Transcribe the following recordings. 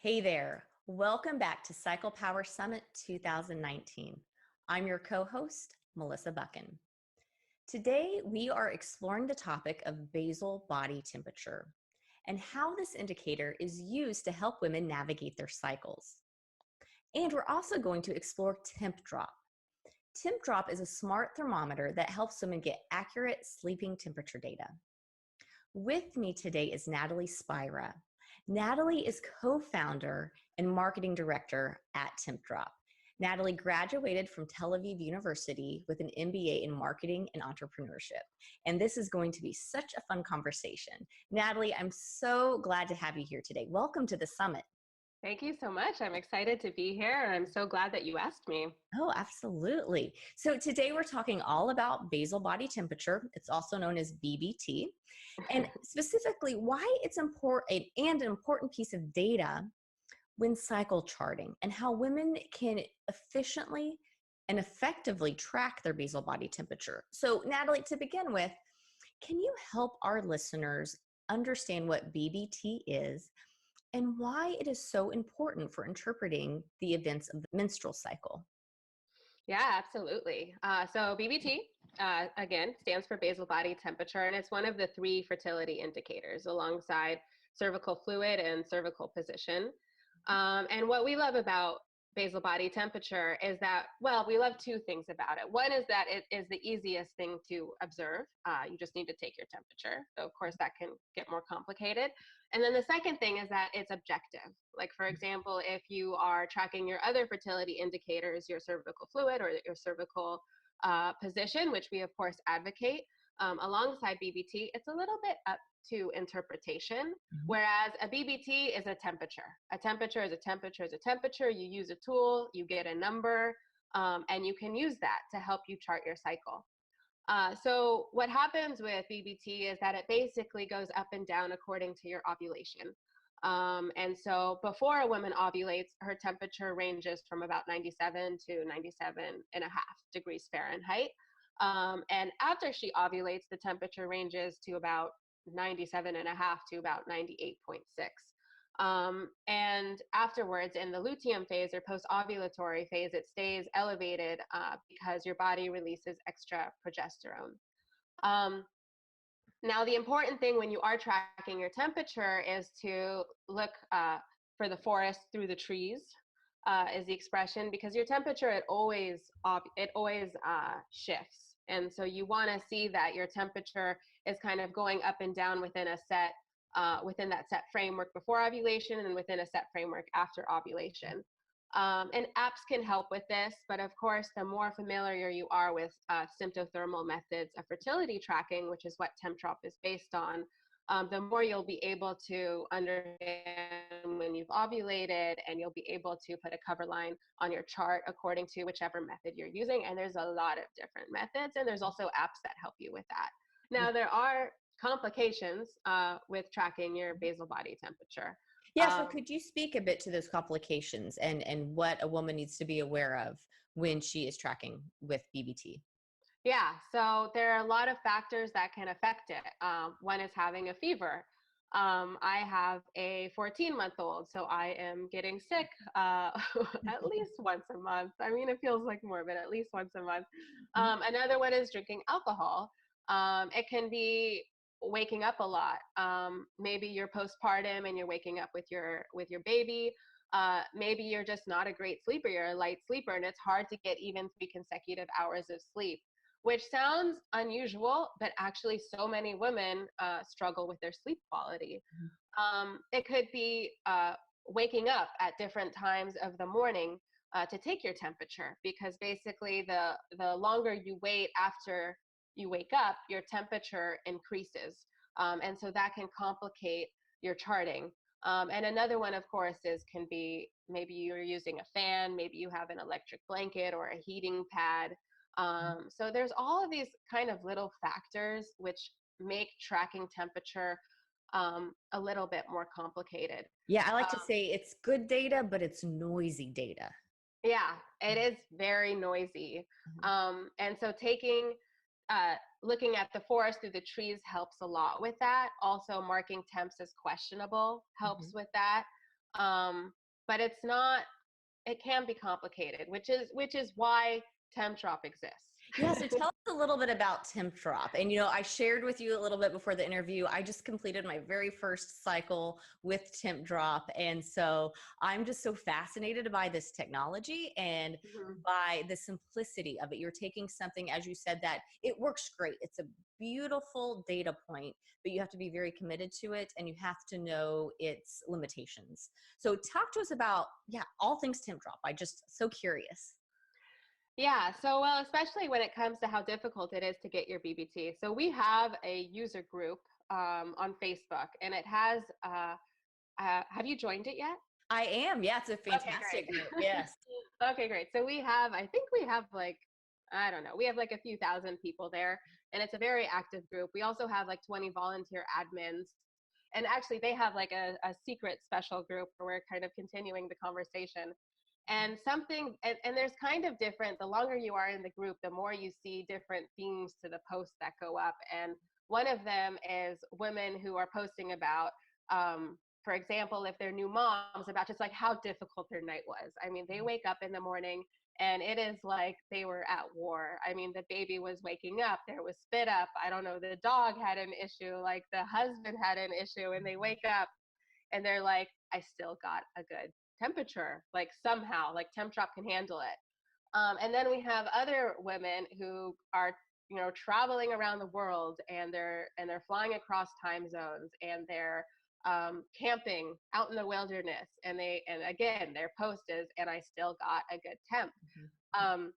Hey there. Welcome back to Cycle Power Summit 2019. I'm your co-host, Melissa Buchan. Today, we are exploring the topic of basal body temperature and how this indicator is used to help women navigate their cycles. And we're also going to explore temp drop. Temp drop is a smart thermometer that helps women get accurate sleeping temperature data. With me today is Natalie Spira. Natalie is co-founder and marketing director at TempDrop. Natalie graduated from Tel Aviv University with an MBA in marketing and entrepreneurship. And this is going to be such a fun conversation. Natalie, I'm so glad to have you here today. Welcome to the summit. Thank you so much. I'm excited to be here, and I'm so glad that you asked me. Oh, absolutely. So today we're talking all about basal body temperature. It's also known as BBT, and specifically why it's important and an important piece of data when cycle charting and how women can efficiently and effectively track their basal body temperature. So Natalie, to begin with, can you help our listeners understand what BBT is and why it is so important for interpreting the events of the menstrual cycle? Yeah, absolutely. So BBT, again, stands for basal body temperature, and it's one of the three fertility indicators alongside cervical fluid and cervical position. And what we love about basal body temperature is that, well, we love two things about it. One is that it is the easiest thing to observe. You just need to take your temperature. So of course that can get more complicated. And then the second thing is that it's objective. Like for example, if you are tracking your other fertility indicators, your cervical fluid or your cervical position, which we of course advocate, alongside BBT, it's a little bit up to interpretation, whereas a BBT is a temperature. A temperature is a temperature is a temperature. You use a tool, you get a number, and you can use that to help you chart your cycle. So what happens with BBT is that it basically goes up and down according to your ovulation. And so before a woman ovulates, her temperature ranges from about 97 to 97.5 degrees Fahrenheit. And after she ovulates, the temperature ranges to about 97.5 to about 98.6. And afterwards, in the luteum phase or post-ovulatory phase, it stays elevated because your body releases extra progesterone. Now, the important thing when you are tracking your temperature is to look for the forest through the trees, is the expression, because your temperature, it always shifts. And so you want to see that your temperature is kind of going up and down within a set, within that set framework before ovulation and within a set framework after ovulation. And apps can help with this, but of course, the more familiar you are with symptothermal methods of fertility tracking, which is what TempDrop is based on, the more you'll be able to understand when you've ovulated, and you'll be able to put a cover line on your chart according to whichever method you're using. And there's a lot of different methods, and there's also apps that help you with that. Now, there are complications with tracking your basal body temperature. Yeah, so could you speak a bit to those complications and what a woman needs to be aware of when she is tracking with BBT? Yeah, so there are a lot of factors that can affect it. One is having a fever. I have a 14-month-old, so I am getting sick at least once a month. I mean, it feels like more, but at least once a month. Another one is drinking alcohol. It can be waking up a lot. Maybe you're postpartum and you're waking up with your baby. Maybe you're just not a great sleeper. You're a light sleeper, and it's hard to get even 3 consecutive hours of sleep, which sounds unusual, but actually so many women struggle with their sleep quality. It could be waking up at different times of the morning to take your temperature, because basically the longer you wait after you wake up, your temperature increases. And so that can complicate your charting. And another one, of course, can be maybe you're using a fan, maybe you have an electric blanket or a heating pad. So there's all of these kind of little factors which make tracking temperature a little bit more complicated. Yeah, I like to say it's good data, but it's noisy data. Yeah, it is very noisy. And so looking at the forest through the trees helps a lot with that. Also, marking temps as questionable helps with that. But it's not, it can be complicated, which is why temp drop exists. Yeah, so tell us a little bit about Temp Drop. And, I shared with you a little bit before the interview. I just completed my very first cycle with Temp Drop. And so I'm just so fascinated by this technology and Mhm. by the simplicity of it. You're taking something, as you said, that it works great. It's a beautiful data point, but you have to be very committed to it and you have to know its limitations. So talk to us about, yeah, all things Temp Drop. I just so curious. Yeah, so well, especially when it comes to how difficult it is to get your BBT. So we have a user group on Facebook, and it has. Have you joined it yet? I am. Yeah, it's a Okay, fantastic great. group. Yes. Okay, great. So we have, I think we have like, I don't know, we have like a few thousand people there, and it's a very active group. We also have like 20 volunteer admins. And actually, they have like a secret special group where we're kind of continuing the conversation. And something, and there's kind of different, the longer you are in the group, the more you see different themes to the posts that go up. And one of them is women who are posting about, for example, if they're new moms, about just like how difficult their night was. I mean, they wake up in the morning and it is like they were at war. I mean, the baby was waking up, there was spit up. I don't know, the dog had an issue, like the husband had an issue, and they wake up and they're like, I still got a good temperature, like somehow, like temp drop can handle it. And then we have other women who are, traveling around the world, and they're flying across time zones, and they're camping out in the wilderness, and again their post is, and I still got a good temp. Mhm. Um,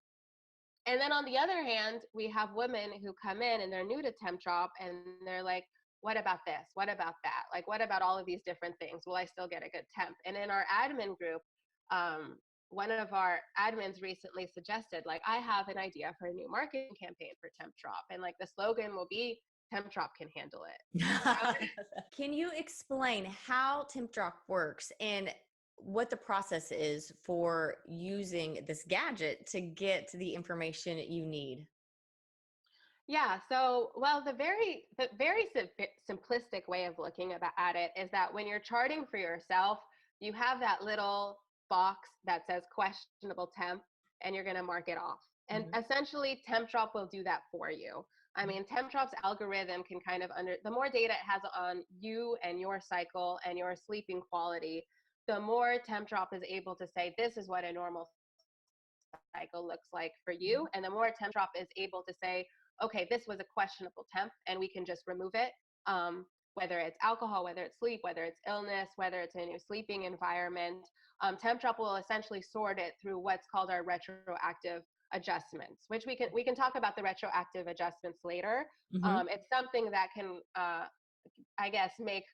and then on the other hand, we have women who come in and they're new to temp drop, and they're like, what about this? What about that? Like, what about all of these different things? Will I still get a good temp? And in our admin group, um, one of our admins recently suggested, like, I have an idea for a new marketing campaign for temp drop. And like the slogan will be, temp drop can handle it. Can you explain how Temp Drop works and what the process is for using this gadget to get the information you need? Yeah, so well, the very simplistic way of looking at it is that when you're charting for yourself, you have that little box that says questionable temp, and you're going to mark it off. And Mhm. essentially, temp drop will do that for you. I mean, temp drop's algorithm can kind of the more data it has on you and your cycle and your sleeping quality, the more temp drop is able to say this is what a normal cycle looks like for you. And the more temp drop is able to say, okay, this was a questionable temp and we can just remove it. Whether it's alcohol, whether it's sleep, whether it's illness, whether it's a new sleeping environment, temp drop will essentially sort it through what's called our retroactive adjustments, which we can talk about the retroactive adjustments later. Mhm. It's something that can, I guess, make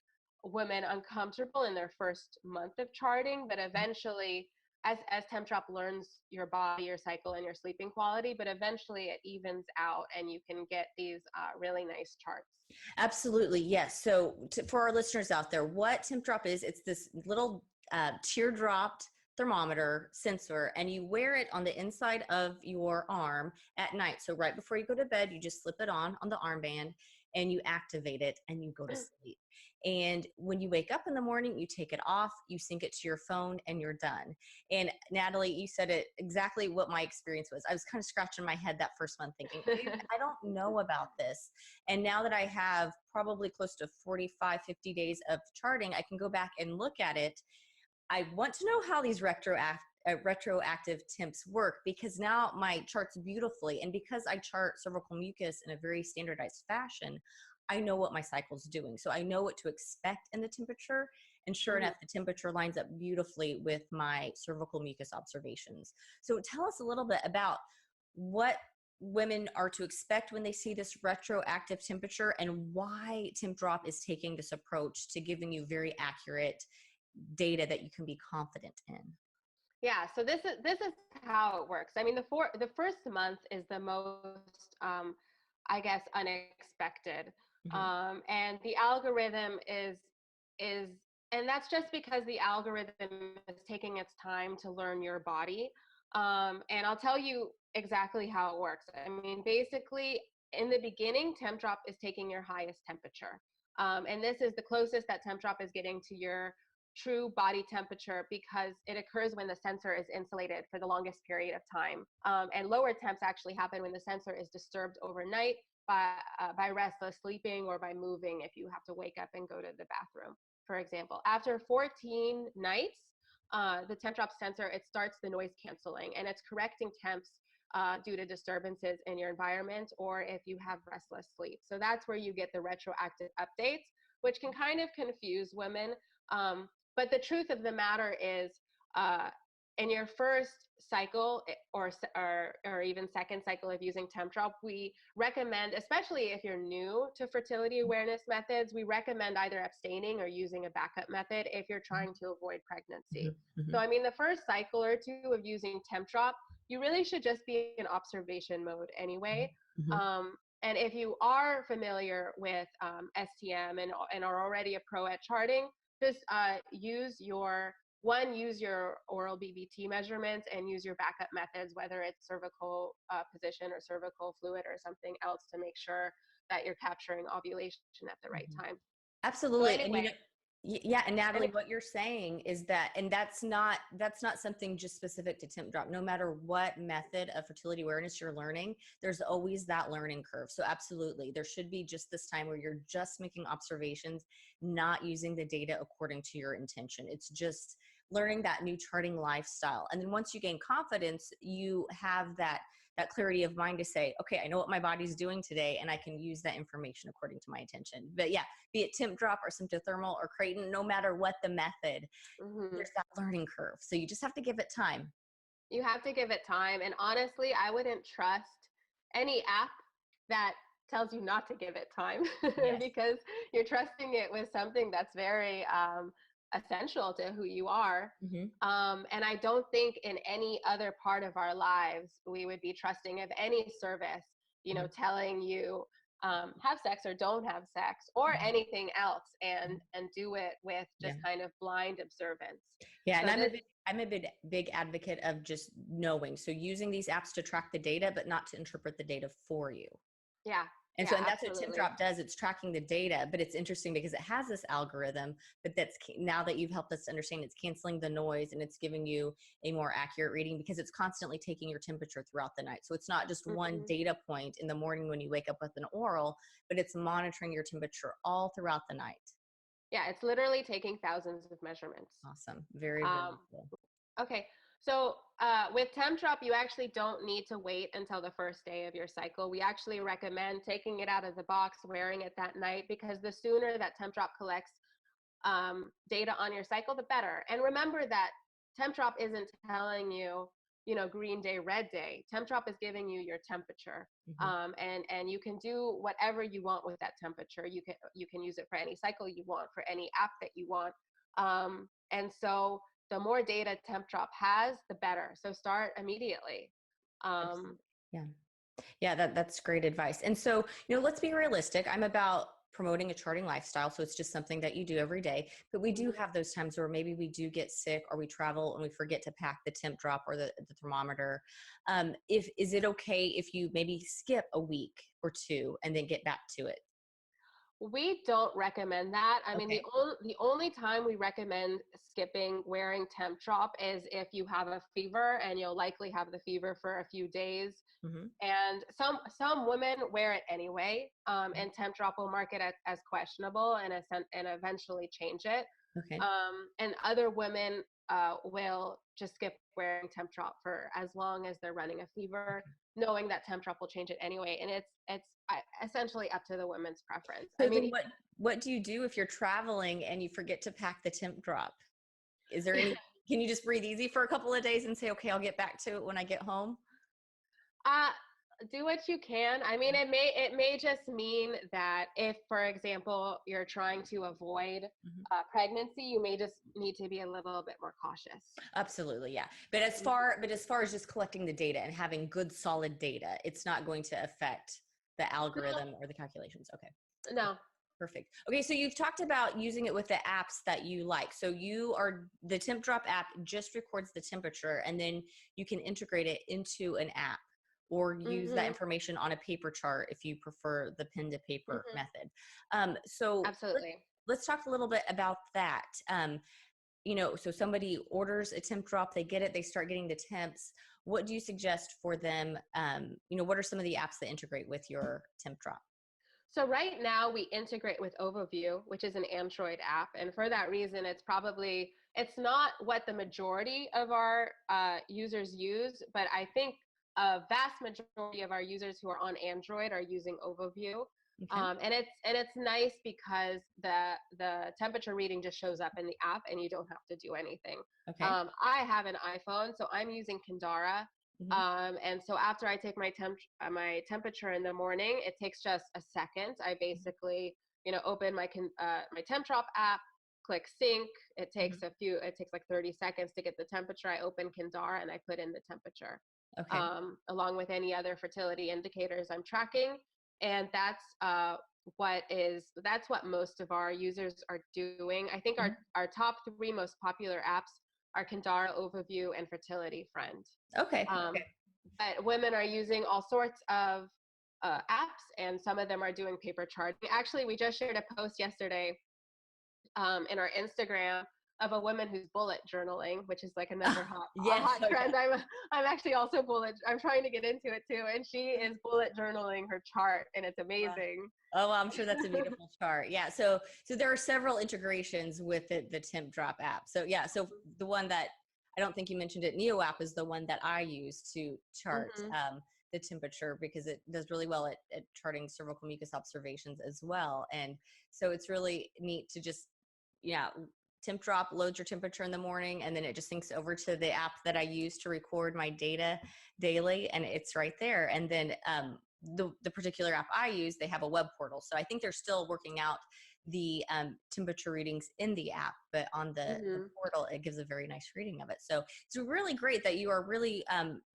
women uncomfortable in their first month of charting, but eventually, as temp drop learns your body, your cycle, and your sleeping quality, but eventually it evens out, and you can get these really nice charts. Absolutely, yes. So, for our listeners out there, what Temp Drop is, it's this little teardropped thermometer sensor, and you wear it on the inside of your arm at night. So, right before you go to bed, you just slip it on the armband and you activate it and you go to sleep. And when you wake up in the morning, you take it off, you sync it to your phone, and you're done. And Natalie, you said it exactly what my experience was. I was kind of scratching my head that first month thinking, I don't know about this. And now that I have probably close to 45, 50 days of charting, I can go back and look at it. I want to know how these retroactive temps work, because now my chart's beautifully. And because I chart cervical mucus in a very standardized fashion, I know what my cycle's doing. So I know what to expect in the temperature. And sure Mhm. enough, the temperature lines up beautifully with my cervical mucus observations. So tell us a little bit about what women are to expect when they see this retroactive temperature, and why Temp Drop is taking this approach to giving you very accurate data that you can be confident in. Yeah, so this is how it works. I mean, the first month is the most, I guess, unexpected, Mhm. and the algorithm is, and that's just because the algorithm is taking its time to learn your body. And I'll tell you exactly how it works. I mean, basically, in the beginning, temp drop is taking your highest temperature, and this is the closest that temp drop is getting to your true body temperature because it occurs when the sensor is insulated for the longest period of time. And lower temps actually happen when the sensor is disturbed overnight by restless sleeping or by moving if you have to wake up and go to the bathroom, for example. After 14 nights, the temp drop sensor, it starts the noise canceling and it's correcting temps due to disturbances in your environment or if you have restless sleep. So that's where you get the retroactive updates, which can kind of confuse women. But the truth of the matter is, in your first cycle or even second cycle of using temp drop, we recommend, especially if you're new to fertility awareness methods, we recommend either abstaining or using a backup method if you're trying to avoid pregnancy. Mm-hmm. So I mean, the first cycle or two of using temp drop, you really should just be in observation mode anyway. Mm-hmm. And if you are familiar with STM and are already a pro at charting, just use your oral BBT measurements and use your backup methods, whether it's cervical position or cervical fluid or something else, to make sure that you're capturing ovulation at the right time. So Absolutely. And anyway, yeah, and Natalie, what you're saying is that, and that's not something just specific to temp drop. No matter what method of fertility awareness you're learning, there's always that learning curve. So absolutely, there should be just this time where you're just making observations, not using the data according to your intention. It's just learning that new charting lifestyle. And then once you gain confidence, you have that clarity of mind to say, okay, I know what my body's doing today, and I can use that information according to my intention. But yeah, be it temp drop or symptothermal or Creighton, no matter what the method, there's that learning curve. So you just have to give it time. You have to give it time. And honestly, I wouldn't trust any app that tells you not to give it time Yes. because you're trusting it with something that's very essential to who you are. Mm-hmm. And I don't think in any other part of our lives we would be trusting of any service, telling you have sex or don't have sex or anything else, and do it with just kind of blind observance. Yeah, So and I'm a big advocate of just knowing. So using these apps to track the data, but not to interpret the data for you. Yeah. And yeah, so, and that's absolutely. what temp drop does. It's tracking the data, but it's interesting because it has this algorithm, but that's, now that you've helped us understand, it's canceling the noise and it's giving you a more accurate reading because it's constantly taking your temperature throughout the night. So it's not just one data point in the morning when you wake up with an oral, but it's monitoring your temperature all throughout the night. Yeah, it's literally taking thousands of measurements. Awesome. Very, very cool. Okay. So with temp drop, you actually don't need to wait until the first day of your cycle. We actually recommend taking it out of the box, wearing it that night, because the sooner that temp drop collects data on your cycle, the better. And remember that temp drop isn't telling you, green day, red day. Temp drop is giving you your temperature. And you can do whatever you want with that temperature. You can use it for any cycle you want, for any app that you want. And so the more data temp drop has, the better. So start immediately. Yeah, that's great advice. And so, let's be realistic. I'm about promoting a charting lifestyle. So it's just something that you do every day. But we do have those times where maybe we do get sick or we travel and we forget to pack the temp drop or the thermometer. Is it okay if you maybe skip a week or two and then get back to it? We don't recommend that. I mean, Okay. the only time we recommend skipping wearing temp drop is if you have a fever, and you'll likely have the fever for a few days. And some women wear it anyway, and temp drop will mark it as questionable and eventually change it. Okay. And other women will just skip wearing temp drop for as long as they're running a fever, knowing that temp drop will change it anyway. And it's essentially up to the women's preference. So then what do you do if you're traveling and you forget to pack the temp drop? Is there any, can you just breathe easy for a couple of days and say, okay, I'll get back to it when I get home? Do what you can. I mean, it may just mean that if, for example, you're trying to avoid pregnancy, you may just need to be a little bit more cautious. Absolutely, yeah. But as far as just collecting the data and having good, solid data, it's not going to affect the algorithm or the calculations. Okay. No. Perfect. Okay, so you've talked about using it with the apps that you like. So the temp drop app just records the temperature, and then you can integrate it into an app or use that information on a paper chart if you prefer the pen to paper method. So absolutely. let's talk a little bit about that. so somebody orders a temp drop, they get it, they start getting the temps. What do you suggest for them? What are some of the apps that integrate with your temp drop? So right now we integrate with Overview, which is an Android app. And for that reason, it's not what the majority of our users use, but I think a vast majority of our users who are on Android are using Overview. Okay. And it's nice because the temperature reading just shows up in the app and you don't have to do anything. Okay. I have an iPhone, so I'm using Kindara. Hmm. And so after I take my temperature in the morning, it takes just a second. I basically, open my temp drop app, click sync. Hmm. It takes like 30 seconds to get the temperature. I open Kindara and I put in the temperature, Okay. along with any other fertility indicators I'm tracking. And that's what most of our users are doing. I think Mhm. our top three most popular apps are Kindara, Overview, and Fertility Friend. Okay. Um, but women are using all sorts of apps, and some of them are doing paper charting. Actually, we just shared a post yesterday in our Instagram of a woman who's bullet journaling, which is like another a Yes. hot Oh, trend. yeah. I'm actually also bullet. I'm trying to get into it too, and she is bullet journaling her chart, and it's Wow. amazing. Oh, well, I'm sure that's a beautiful chart. Yeah. So there are several integrations with the temp drop app. So yeah. So the one that I don't think you mentioned it, Neo app, is the one that I use to chart Hmm. the temperature, because it does really well at charting cervical mucus observations as well. And so it's really neat to just, yeah, temp drop loads your temperature in the morning, and then it just syncs over to the app that I use to record my data daily, and it's right there. And then the particular app I use, they have a web portal, so I think they're still working out the temperature readings in the app, but on the Hmm. portal it gives a very nice reading of it. So it's really great that you are really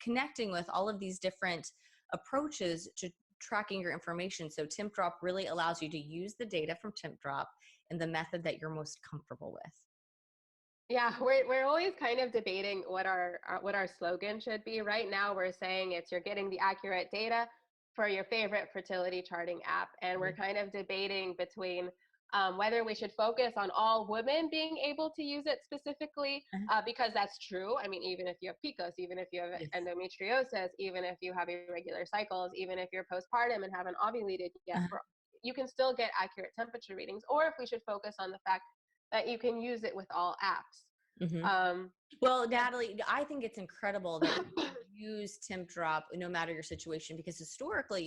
connecting with all of these different approaches to tracking your information. So temp drop really allows you to use the data from temp drop in the method that you're most comfortable with. Yeah, we're always kind of debating what our slogan should be. Right now, we're saying you're getting the accurate data for your favorite fertility charting app, and we're kind of debating between whether we should focus on all women being able to use it specifically, Uh-huh. because that's true. I mean, even if you have PCOS, even if you have Yes. endometriosis, even if you have irregular cycles, even if you're postpartum and haven't ovulated yet, Uh-huh. you can still get accurate temperature readings. Or if we should focus on the fact that you can use it with all apps. Mhm. Um, Well, Natalie, I think it's incredible that you use temp drop no matter your situation, because historically,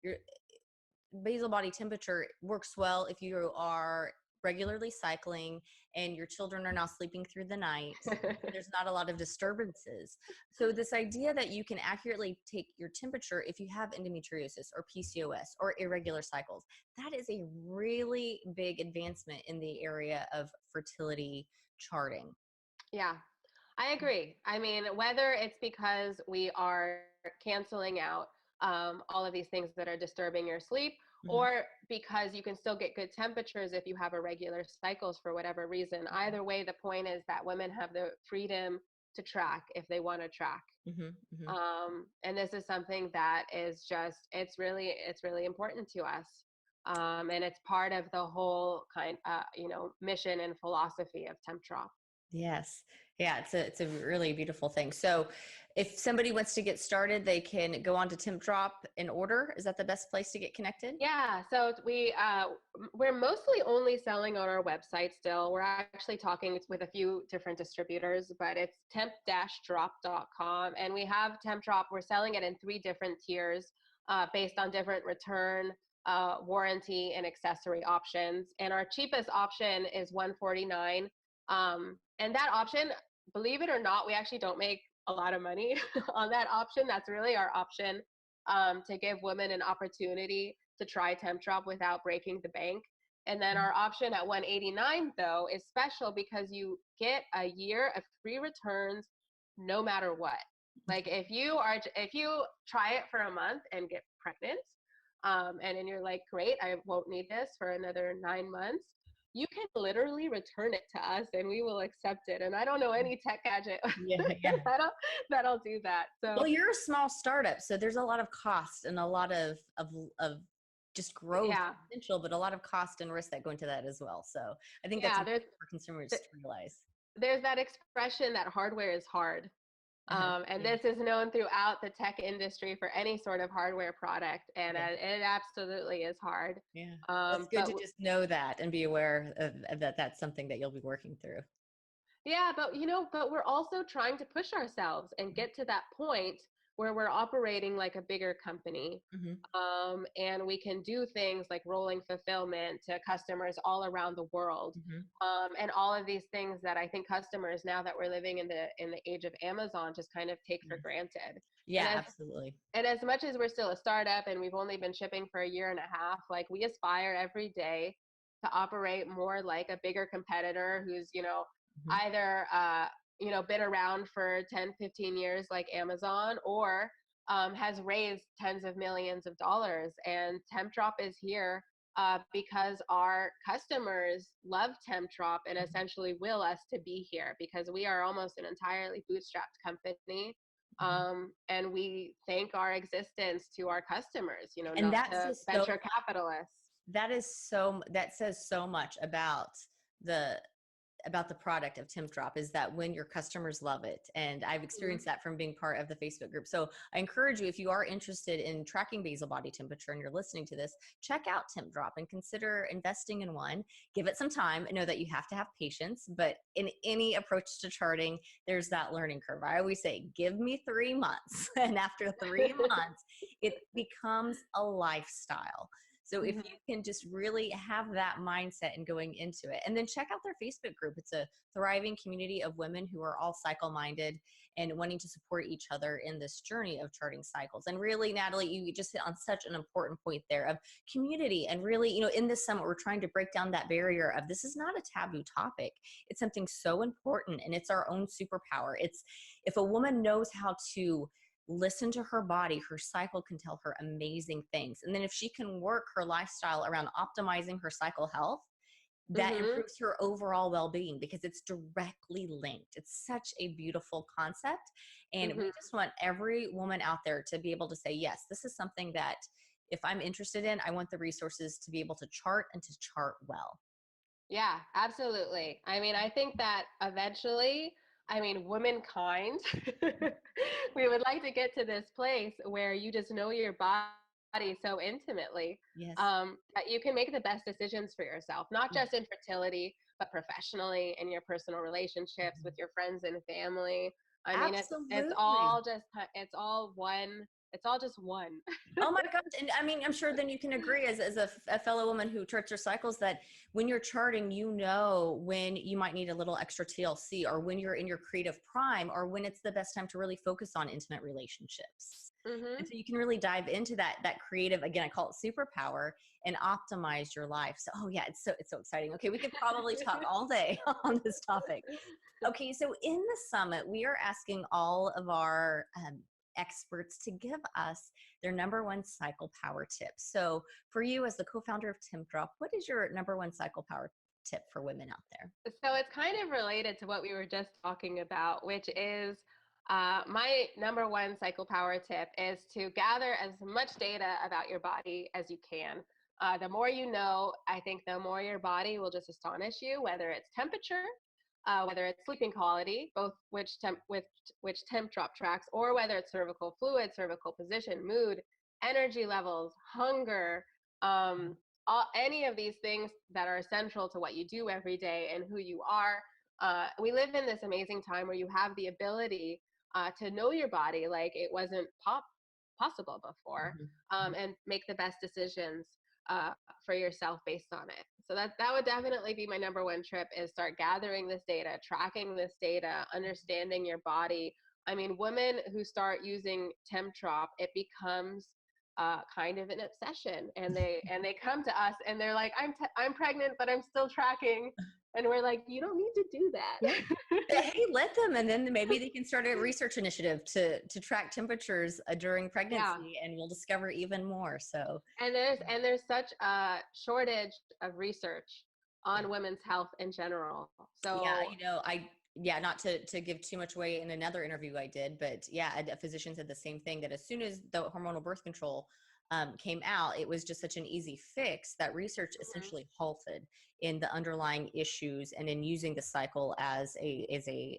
your basal body temperature works well if you are regularly cycling and your children are not sleeping through the night and there's not a lot of disturbances. So this idea that you can accurately take your temperature if you have endometriosis or PCOS or irregular cycles, that is a really big advancement in the area of fertility charting. yeah, I agree. I mean, whether it's because we are canceling out all of these things that are disturbing your sleep, Mhm. or because you can still get good temperatures if you have irregular cycles for whatever reason. Either way, the point is that women have the freedom to track if they want to track. Mhm. Mhm. And this is something that is just, it's really important to us. And it's part of the whole mission and philosophy of temp drop. Yes. Yeah, it's a really beautiful thing. So if somebody wants to get started, they can go on to Temp Drop and order. Is that the best place to get connected? Yeah, so we're mostly only selling on our website still. We're actually talking with a few different distributors, but it's temp-drop.com, and we have temp drop. We're selling it in three different tiers, based on different return, warranty, and accessory options. And our cheapest option is $149. And that option, believe it or not, we actually don't make a lot of money on that option. That's really our option, to give women an opportunity to try temp drop without breaking the bank. And then our option at 189 though is special because you get a year of free returns no matter what. Like if you try it for a month and get pregnant, and then you're like, great, I won't need this for another 9 months. You can literally return it to us and we will accept it. And I don't know any tech gadget Yeah, yeah. that'll do that. So Well, you're a small startup, so there's a lot of cost and a lot of just growth yeah, potential, but a lot of cost and risk that go into that as well. So I think that's yeah, important for consumers to realize. there's that expression that hardware is hard. And Yeah. this is known throughout the tech industry for any sort of hardware product, and Yeah. it absolutely is hard. Yeah. Well, it's Um, good but to just know that and be aware of that that's something that you'll be working through. Yeah, but but we're also trying to push ourselves and get to that point where we're operating like a bigger company. Mm-hmm. And we can do things like rolling fulfillment to customers all around the world. Mm-hmm. And all of these things that I think customers, now that we're living in the age of Amazon, just kind of take for granted. And Yeah, as absolutely. and as much as we're still a startup and we've only been shipping for a year and a half, like, we aspire every day to operate more like a bigger competitor who's, Mm-hmm. either, been around for 10, 15 years like Amazon, or has raised tens of millions of dollars. And Temp Drop is here because our customers love Temp Drop and essentially will us to be here, because we are almost an entirely bootstrapped company. Mm-hmm. And we thank our existence to our customers, And not that to says so venture capitalists. that says so much the about the product of Temp Drop, is that when your customers love it. And I've Mhm. experienced that from being part of the Facebook group. So I encourage you, if you are interested in tracking basal body temperature and you're listening to this, check out Temp Drop and consider investing in one. Give it some time. Know that you have to have patience, but in any approach to charting, there's that learning curve. I always say, give me 3 months. And after 3 months, it becomes a lifestyle. So if Mhm. you can just really have that mindset and going into it, and then check out their Facebook group. It's a thriving community of women who are all cycle minded and wanting to support each other in this journey of charting cycles. And really, Natalie, you just hit on such an important point there of community. And really, in this summit, we're trying to break down that barrier of this is not a taboo topic. It's something so important, and it's our own superpower. It's if a woman knows how to listen to her body, her cycle can tell her amazing things. And then if she can work her lifestyle around optimizing her cycle health, that Mhm. improves her overall well-being, because it's directly linked. It's such a beautiful concept. And we Mhm. just want every woman out there to be able to say, yes, this is something that if I'm interested in, I want the resources to be able to chart and to chart well. Yeah, absolutely. I mean, I think that eventually, womankind, we would like to get to this place where you just know your body so intimately, Yes. that you can make the best decisions for yourself, not just in fertility, but professionally, in your personal relationships with your friends and family. I mean, it's Absolutely. all just it's all one. It's all just one. Oh my gosh. And I mean, I'm sure then you can agree as a fellow woman who charts her cycles that when you're charting, when you might need a little extra TLC, or when you're in your creative prime, or when it's the best time to really focus on intimate relationships. And Hmm. so you can really dive into that creative, again, I call it superpower, and optimize your life. So, oh yeah, it's so exciting. Okay. We could probably talk all day on this topic. Okay, so in the summit, we are asking all of our experts to give us their number one cycle power tip. So, for you as the co founder of Tim Drop, what is your number one cycle power tip for women out there? So it's kind of related to what we were just talking about, which is my number one cycle power tip is to gather as much data about your body as you can. The more you know, I think the more your body will just astonish you, whether it's temperature, whether it's sleeping quality, both which temp drop tracks, or whether it's cervical fluid, cervical position, mood, energy levels, hunger, um, any of these things that are essential to what you do every day and who you are. We live in this amazing time where you have the ability to know your body like it wasn't possible before, Mhm. and make the best decisions uh, for yourself based on it. So that would definitely be my number one trip, is start gathering this data, tracking this data, understanding your body. I mean, women who start using Temtrop, it becomes kind of an obsession, and they come to us and they're like, I'm pregnant, but I'm still tracking, and we're like, you don't need to do Yeah. that. Hey, let them, and then maybe they can start a research initiative to track temperatures during Yeah. pregnancy, and we'll discover even more. So, And there's such a shortage of research yeah. on women's health in general. Yeah, So not to give too much away in another interview I did, but yeah, a physician said the same thing, that as soon as the hormonal birth control came out, it was just such an easy fix that research essentially halted in the underlying issues and in using the cycle as a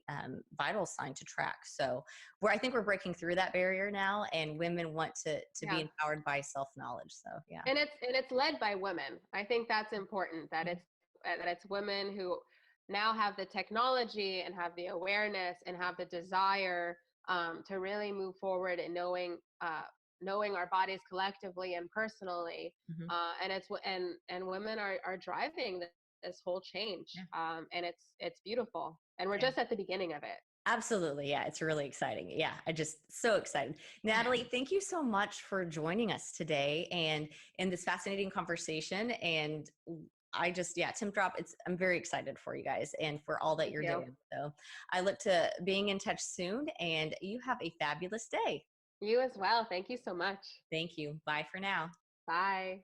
vital sign to track. So I think we're breaking through that barrier now, and women want to be Yeah. empowered by self-knowledge. So yeah. And it's led by women. I think that's important, that it's women who now have the technology and have the awareness and have the desire to really move forward and knowing our bodies collectively and personally. Mhm. And women are driving this whole change, Yeah. and it's beautiful, and we're Yeah. just at the beginning of it. Absolutely. Yeah, it's really exciting. Yeah, I just so excited. Natalie, thank you so much for joining us today and in this fascinating conversation. And I just, yeah, Tim Drop, I'm very excited for you guys and for all that Thank you're you. doing. So I look to being in touch soon, and you have a fabulous day. You as well. Thank you so much. Thank you. Bye for now. Bye.